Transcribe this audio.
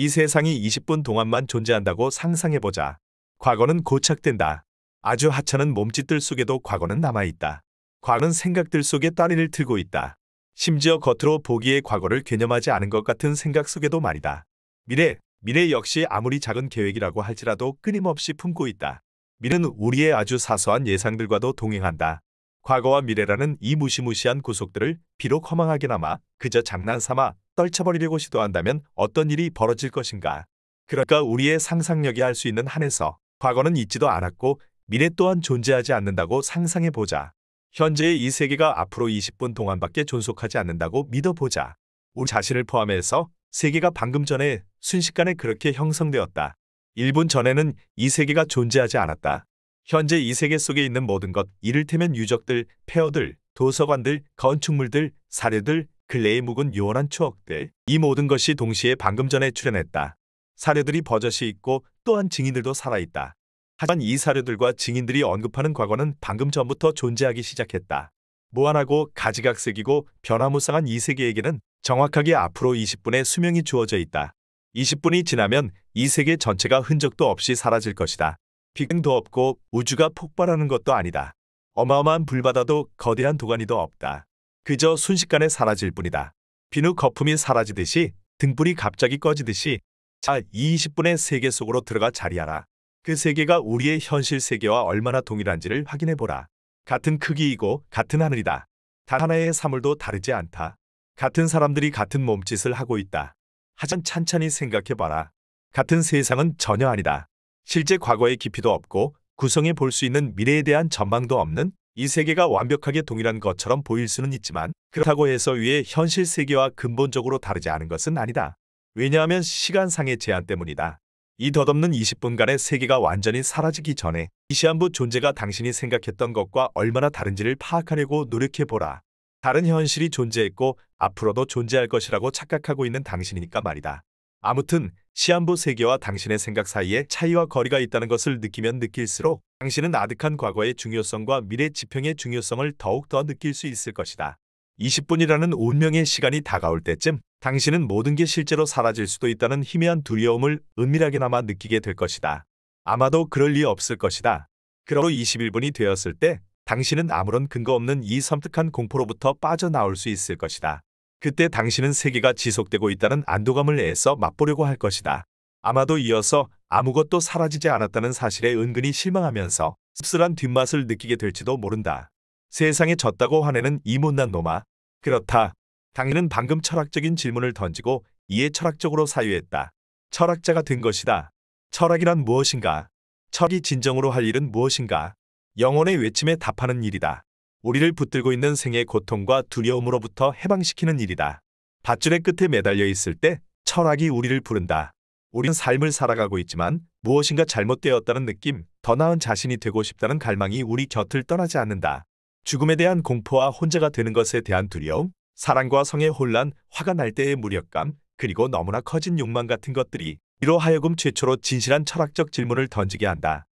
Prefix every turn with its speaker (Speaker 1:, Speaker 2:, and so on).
Speaker 1: 이 세상이 20분 동안만 존재한다고 상상해보자. 과거는 고착된다. 아주 하찮은 몸짓들 속에도 과거는 남아있다. 과거는 생각들 속에 따리를 틀고 있다. 심지어 겉으로 보기에 과거를 개념하지 않은 것 같은 생각 속에도 말이다. 미래 역시 아무리 작은 계획이라고 할지라도 끊임없이 품고 있다. 미래는 우리의 아주 사소한 예상들과도 동행한다. 과거와 미래라는 이 무시무시한 구속들을 비록 허망하게나마 그저 장난삼아 떨쳐버리려고 시도한다면 어떤 일이 벌어질 것인가. 그러니까 우리의 상상력이 할 수 있는 한에서 과거는 있지도 않았고 미래 또한 존재하지 않는다고 상상해보자. 현재의 이 세계가 앞으로 20분 동안밖에 존속하지 않는다고 믿어보자. 우리 자신을 포함해서 세계가 방금 전에 순식간에 그렇게 형성되었다. 1분 전에는 이 세계가 존재하지 않았다. 현재 이 세계 속에 있는 모든 것, 이를테면 유적들, 폐허들, 도서관들, 건축물들, 사료들, 근래의 묵은 요원한 추억들, 이 모든 것이 동시에 방금 전에 출현했다. 사료들이 버젓이 있고 또한 증인들도 살아있다. 하지만 이 사료들과 증인들이 언급하는 과거는 방금 전부터 존재하기 시작했다. 무한하고 가지각색이고 변화무쌍한 이 세계에게는 정확하게 앞으로 20분의 수명이 주어져 있다. 20분이 지나면 이 세계 전체가 흔적도 없이 사라질 것이다. 빅뱅도 없고 우주가 폭발하는 것도 아니다. 어마어마한 불바다도 거대한 도가니도 없다. 그저 순식간에 사라질 뿐이다. 비누 거품이 사라지듯이 등불이 갑자기 꺼지듯이 자, 이 20분의 세계 속으로 들어가 자리하라. 그 세계가 우리의 현실 세계와 얼마나 동일한지를 확인해보라. 같은 크기이고 같은 하늘이다. 단 하나의 사물도 다르지 않다. 같은 사람들이 같은 몸짓을 하고 있다. 하지만 찬찬히 생각해봐라. 같은 세상은 전혀 아니다. 실제 과거의 깊이도 없고 구성해 볼 수 있는 미래에 대한 전망도 없는 이 세계가 완벽하게 동일한 것처럼 보일 수는 있지만 그렇다고 해서 위의 현실 세계와 근본적으로 다르지 않은 것은 아니다. 왜냐하면 시간상의 제한 때문이다. 이 덧없는 20분간의 세계가 완전히 사라지기 전에 이 시한부 존재가 당신이 생각했던 것과 얼마나 다른지를 파악하려고 노력해보라. 다른 현실이 존재했고 앞으로도 존재할 것이라고 착각하고 있는 당신이니까 말이다. 아무튼 시한부 세계와 당신의 생각 사이에 차이와 거리가 있다는 것을 느끼면 느낄수록 당신은 아득한 과거의 중요성과 미래 지평의 중요성을 더욱 더 느낄 수 있을 것이다. 20분이라는 운명의 시간이 다가올 때쯤 당신은 모든 게 실제로 사라질 수도 있다는 희미한 두려움을 은밀하게나마 느끼게 될 것이다. 아마도 그럴 리 없을 것이다. 그러고 21분이 되었을 때 당신은 아무런 근거 없는 이 섬뜩한 공포로부터 빠져나올 수 있을 것이다. 그때 당신은 세계가 지속되고 있다는 안도감을 애써 맛보려고 할 것이다. 아마도 이어서 아무것도 사라지지 않았다는 사실에 은근히 실망하면서 씁쓸한 뒷맛을 느끼게 될지도 모른다. 세상에 졌다고 화내는 이 못난 놈아. 그렇다. 당신은 방금 철학적인 질문을 던지고 이에 철학적으로 사유했다. 철학자가 된 것이다. 철학이란 무엇인가? 철이 진정으로 할 일은 무엇인가? 영혼의 외침에 답하는 일이다. 우리를 붙들고 있는 생의 고통과 두려움으로부터 해방시키는 일이다. 밧줄의 끝에 매달려 있을 때 철학이 우리를 부른다. 우리는 삶을 살아가고 있지만 무엇인가 잘못되었다는 느낌, 더 나은 자신이 되고 싶다는 갈망이 우리 곁을 떠나지 않는다. 죽음에 대한 공포와 혼자가 되는 것에 대한 두려움, 사랑과 성의 혼란, 화가 날 때의 무력감, 그리고 너무나 커진 욕망 같은 것들이 이로 하여금 최초로 진실한 철학적 질문을 던지게 한다.